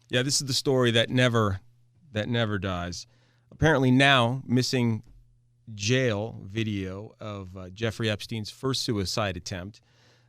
Yeah, this is the story that never dies. Apparently now, missing jail video of Jeffrey Epstein's first suicide attempt.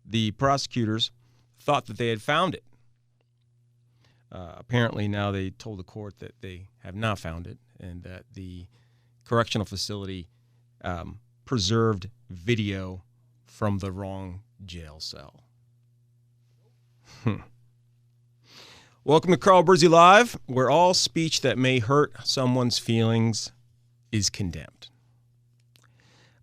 The prosecutors thought that they had found it. Apparently now they told the court that they have not found it and that the correctional facility preserved video from the wrong jail cell. Welcome to Carl Brizzi Live, where all speech that may hurt someone's feelings is condemned.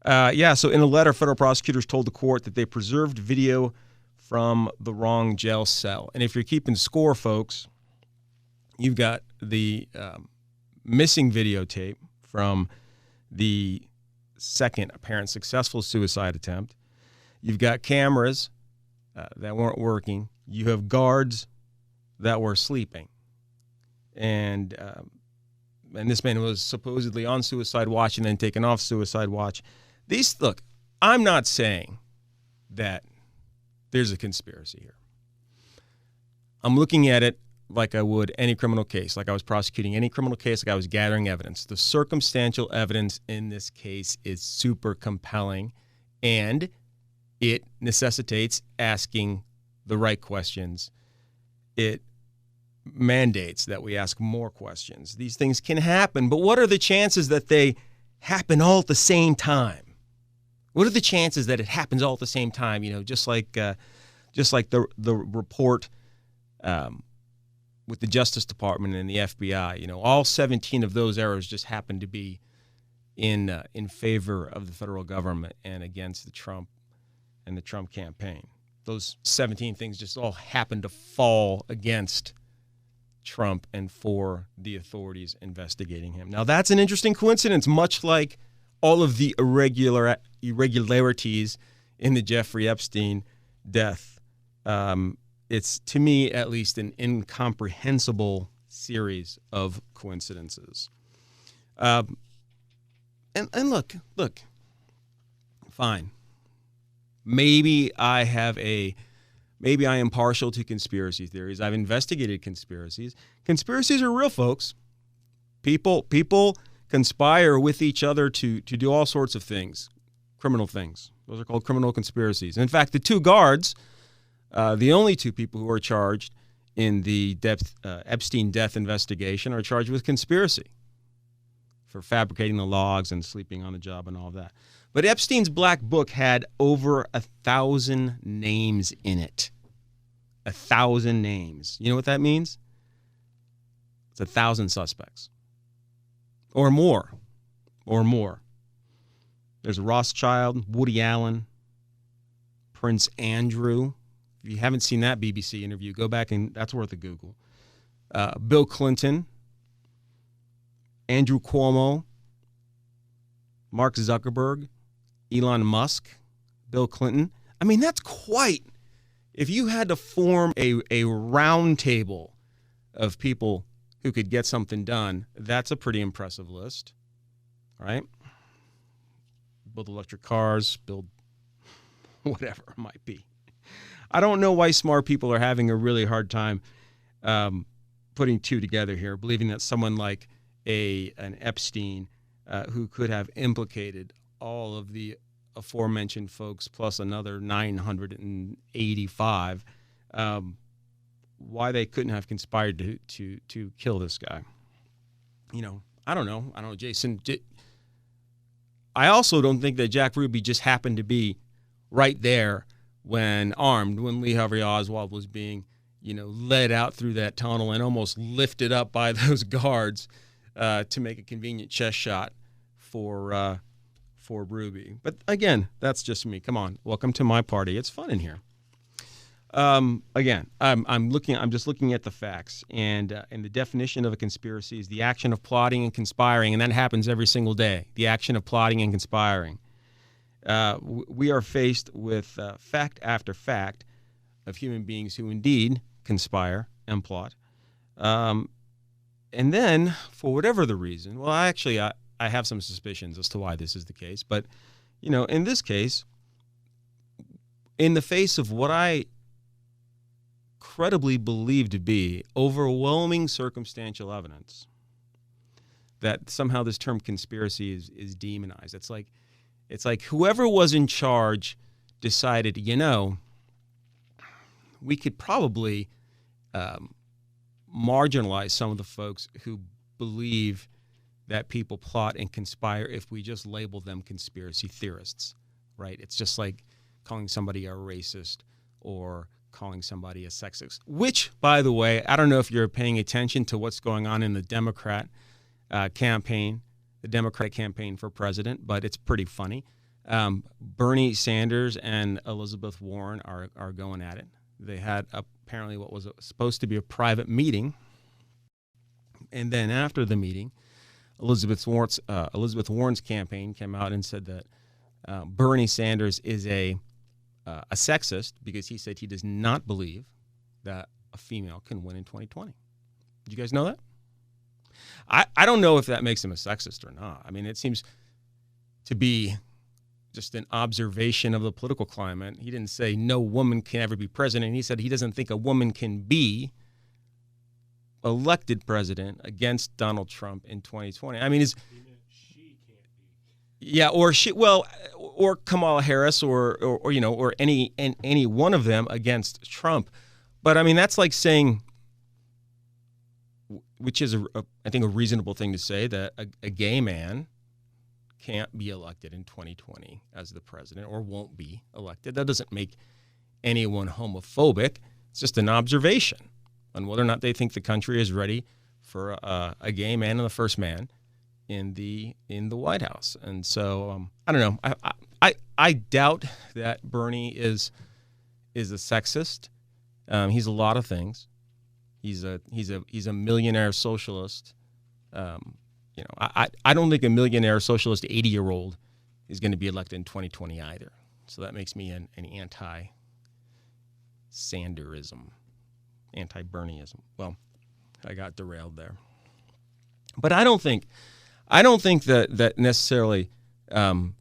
So in a letter, federal prosecutors told the court that they preserved video from the wrong jail cell. And if you're keeping score, folks, you've got the missing videotape from the second apparent successful suicide attempt. You've got cameras that weren't working. You have guards that were sleeping. And this man was supposedly on suicide watch and then taken off suicide watch. Look, I'm not saying that there's a conspiracy here. I'm looking at it like I would any criminal case, like I was prosecuting any criminal case, like I was gathering evidence. The circumstantial evidence in this case is super compelling, and it necessitates asking the right questions. It mandates that we ask more questions. These things can happen, but what are the chances that they happen all at the same time? What are the chances that it happens all at the same time? You know, just like the report with the Justice Department and the FBI. You know, all 17 of those errors just happen to be in favor of the federal government and against the Trump and the Trump campaign. Those 17 things just all happen to fall against Trump and for the authorities investigating him. Now, that's an interesting coincidence, much like all of the irregularities in the Jeffrey Epstein death. It's, to me, at least, an incomprehensible series of coincidences. And look, fine. Maybe I am partial to conspiracy theories. I've investigated conspiracies. Conspiracies are real, folks. People conspire with each other to do all sorts of things, criminal things. Those are called criminal conspiracies. In fact, the two guards, the only two people who are charged in the Epstein death investigation, are charged with conspiracy for fabricating the logs and sleeping on the job and all of that. But Epstein's black book had over 1,000 names in it. 1,000 names. You know what that means? It's 1,000 suspects. Or more. There's Rothschild, Woody Allen, Prince Andrew. If you haven't seen that BBC interview, go back and that's worth a Google. Bill Clinton, Andrew Cuomo, Mark Zuckerberg, Elon Musk, Bill Clinton. I mean, that's quite, if you had to form a round table of people who could get something done, that's a pretty impressive list, right? Build electric cars, build whatever it might be. I don't know why smart people are having a really hard time putting two together here, believing that someone like an Epstein who could have implicated all of the aforementioned folks plus another 985, why they couldn't have conspired to kill this guy. You know, I don't know, Jason. I also don't think that Jack Ruby just happened to be right there when Lee Harvey Oswald was being, led out through that tunnel and almost lifted up by those guards to make a convenient chest shot for Ruby. But again, that's just me. Come on, welcome to my party. It's fun in here. Again, I'm just looking at the facts, and the definition of a conspiracy is the action of plotting and conspiring, and that happens every single day. The action of plotting and conspiring. We are faced with fact after fact of human beings who indeed conspire and plot. And then, for whatever the reason, well, I have some suspicions as to why this is the case. But, in this case, in the face of what I credibly believed to be overwhelming circumstantial evidence that somehow this term conspiracy is demonized. It's like whoever was in charge decided, we could probably marginalize some of the folks who believe that people plot and conspire if we just label them conspiracy theorists, right? It's just like calling somebody a racist or calling somebody a sexist, which, by the way, I don't know if you're paying attention to what's going on in the Democratic campaign for president, but it's pretty funny. Bernie Sanders and Elizabeth Warren are going at it. They had apparently what was supposed to be a private meeting, and then after the meeting, Elizabeth Warren's campaign came out and said that Bernie Sanders is a sexist because he said he does not believe that a female can win in 2020. Did you guys know that? I don't know if that makes him a sexist or not. I mean, it seems to be just an observation of the political climate. He didn't say no woman can ever be president. He said he doesn't think a woman can be elected president against Donald Trump in 2020. I mean, she can't be. Yeah, or Kamala Harris or any one of them against Trump. But I mean, that's like saying, which is I think a reasonable thing to say, that a gay man can't be elected in 2020 as the president or won't be elected. That doesn't make anyone homophobic. It's just an observation on whether or not they think the country is ready for a gay man and the first man in the White House. And so I don't know. I doubt that Bernie is a sexist. He's a lot of things. He's a millionaire socialist. I don't think a millionaire socialist 80-year-old is going to be elected in 2020 either. So that makes me an anti-Sanderism, anti-Bernieism. Well, I got derailed there. But I don't think that necessarily dotting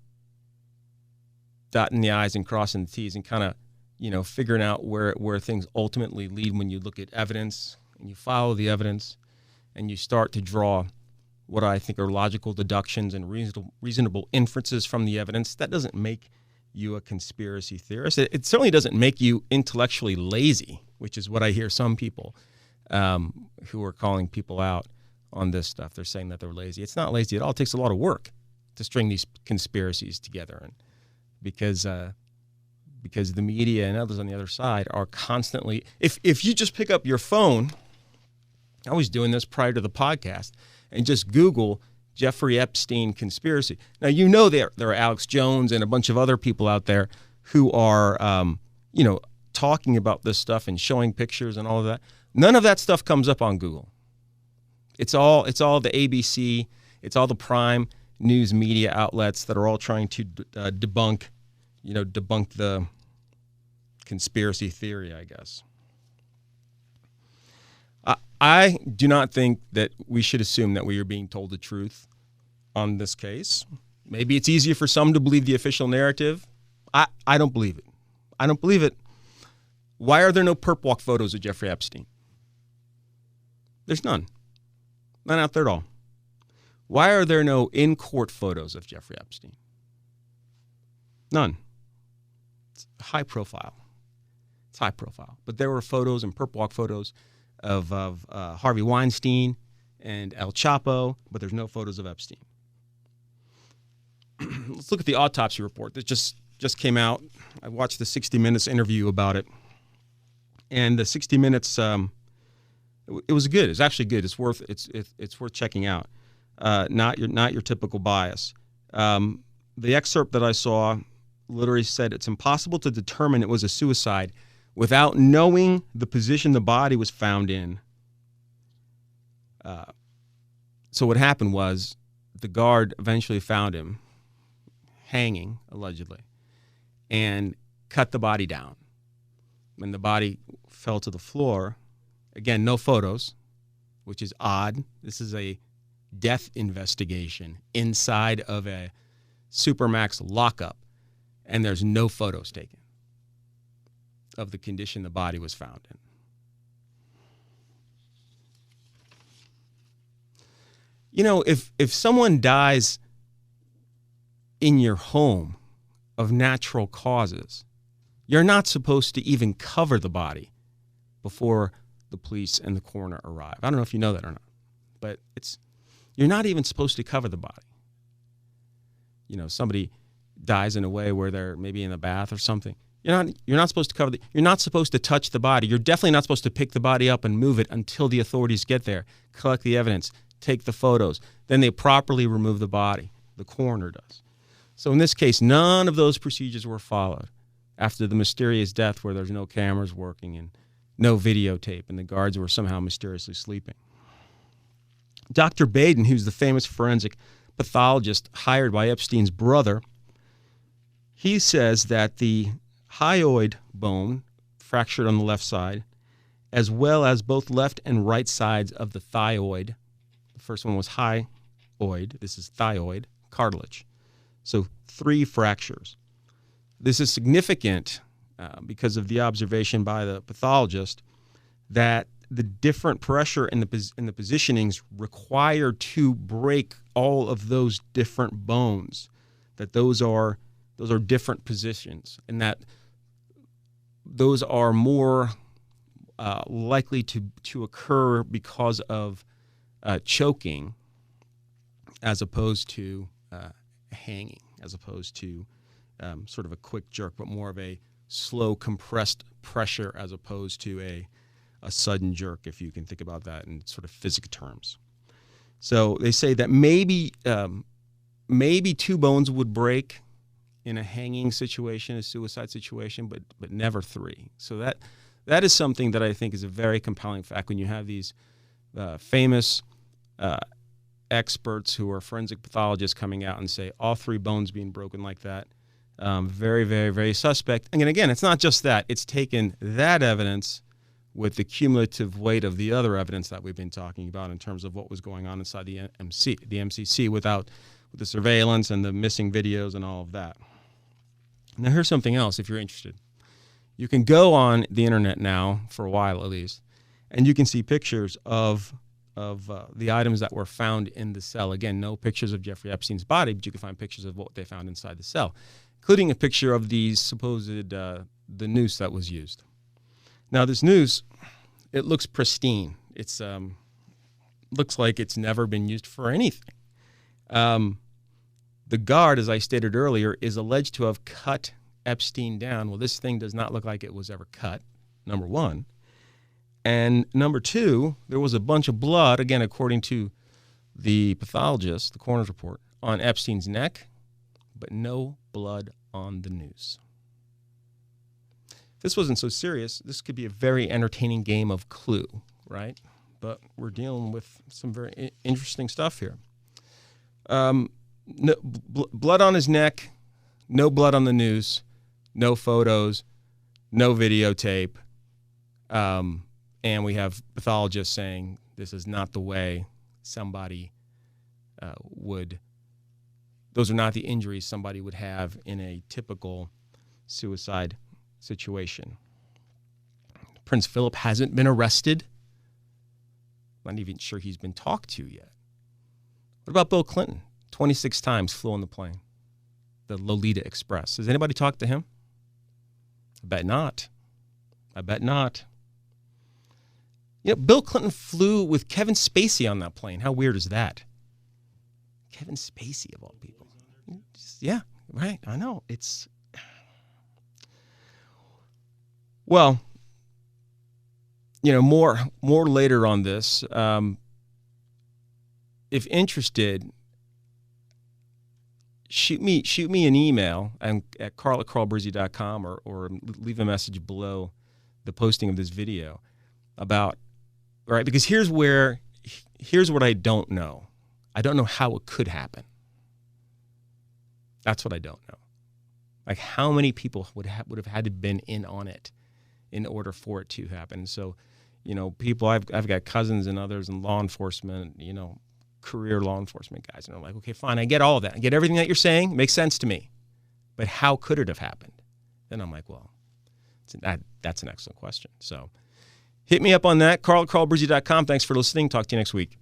the I's and crossing the T's and kind of figuring out where things ultimately lead when you look at evidence and you follow the evidence and you start to draw what I think are logical deductions and reasonable inferences from the evidence. That doesn't make you a conspiracy theorist. It certainly doesn't make you intellectually lazy, which is what I hear some people who are calling people out on this stuff. They're saying that they're lazy. It's not lazy at all. It takes a lot of work to string these conspiracies together, and because the media and others on the other side are constantly. If you just pick up your phone, I was doing this prior to the podcast, and just Google Jeffrey Epstein conspiracy. Now, there are Alex Jones and a bunch of other people out there who are, talking about this stuff and showing pictures and all of that. None of that stuff comes up on Google. It's all the ABC, it's all the prime news media outlets that are all trying to debunk the conspiracy theory, I guess. I do not think that we should assume that we are being told the truth on this case. Maybe it's easier for some to believe the official narrative. I don't believe it. I don't believe it. Why are there no perp walk photos of Jeffrey Epstein? There's none. None out there at all. Why are there no in-court photos of Jeffrey Epstein? None. It's high profile. It's high profile. But there were photos and perp walk photos of Harvey Weinstein and El Chapo, but there's no photos of Epstein. Let's look at the autopsy report that just came out. I watched the 60 Minutes interview about it, and the 60 Minutes it was good. It's actually good. It's worth checking out. Not your typical bias. The excerpt that I saw literally said it's impossible to determine it was a suicide without knowing the position the body was found in. So what happened was the guard eventually found him hanging, allegedly, and cut the body down. When the body fell to the floor, again, no photos, which is odd. This is a death investigation inside of a Supermax lockup, and there's no photos taken of the condition the body was found in. You know, if someone dies in your home of natural causes, you're not supposed to even cover the body before the police and the coroner arrive. I don't know if you know that or not, but you're not even supposed to cover the body. You know, somebody dies in a way where they're maybe in a bath or something. You're not supposed to cover you're not supposed to touch the body. You're definitely not supposed to pick the body up and move it until the authorities get there, collect the evidence, take the photos. Then they properly remove the body. The coroner does. So in this case, none of those procedures were followed after the mysterious death where there's no cameras working and no videotape and the guards were somehow mysteriously sleeping. Dr. Baden, who's the famous forensic pathologist hired by Epstein's brother, he says that the hyoid bone fractured on the left side, as well as both left and right sides of the thyoid. The first one was hyoid. This is thyoid cartilage. So 3 fractures. This is significant because of the observation by the pathologist that the different pressure in the positionings required to break all of those different bones, that those are different positions, and that those are more likely to occur because of choking as opposed to hanging, as opposed to sort of a quick jerk, but more of a slow compressed pressure as opposed to a sudden jerk, if you can think about that in sort of physics terms. So they say that maybe 2 bones would break in a hanging situation, a suicide situation, but never 3. So that is something that I think is a very compelling fact when you have these famous experts who are forensic pathologists coming out and say all 3 bones being broken like that. Very, very, very suspect. And again, it's not just that. It's taken that evidence with the cumulative weight of the other evidence that we've been talking about in terms of what was going on inside the MCC with the surveillance and the missing videos and all of that. Now, here's something else if you're interested. You can go on the internet now, for a while at least, and you can see pictures of the items that were found in the cell. Again, no pictures of Jeffrey Epstein's body, but you can find pictures of what they found inside the cell, including a picture of the supposed the noose that was used. Now, this noose, it looks pristine. It's looks like it's never been used for anything. The guard, as I stated earlier, is alleged to have cut Epstein down. Well, this thing does not look like it was ever cut, number one. And number 2, there was a bunch of blood, again, according to the pathologist, the coroner's report, on Epstein's neck, but no blood on the noose. If this wasn't so serious, this could be a very entertaining game of Clue, right? But we're dealing with some very interesting stuff here. No, blood on his neck, no blood on the noose, no photos, no videotape, and we have pathologists saying this is not the way somebody those are not the injuries somebody would have in a typical suicide situation. Prince Philip hasn't been arrested. I'm not even sure he's been talked to yet. What about Bill Clinton? 26 times flew on the plane, the Lolita Express. Has anybody talked to him? I bet not. You know, Bill Clinton flew with Kevin Spacey on that plane. How weird is that? Kevin Spacey, of all people. Yeah, right. I know. It's... Well, you know, more later on this. If interested, shoot me an email at carl@carlbrizzi.com or leave a message below the posting of this video about, right? Because here's what I don't know. I don't know how it could happen. That's what I don't know. Like how many people would have had to been in on it in order for it to happen. So, you know, people I've got cousins and others in law enforcement, you know, career law enforcement guys, and they're like, okay, fine, I get all of that. I get everything that you're saying, makes sense to me. But how could it have happened? Then I'm like, well, that's an excellent question. So hit me up on that, carl@carlbrizzi.com. Thanks for listening. Talk to you next week.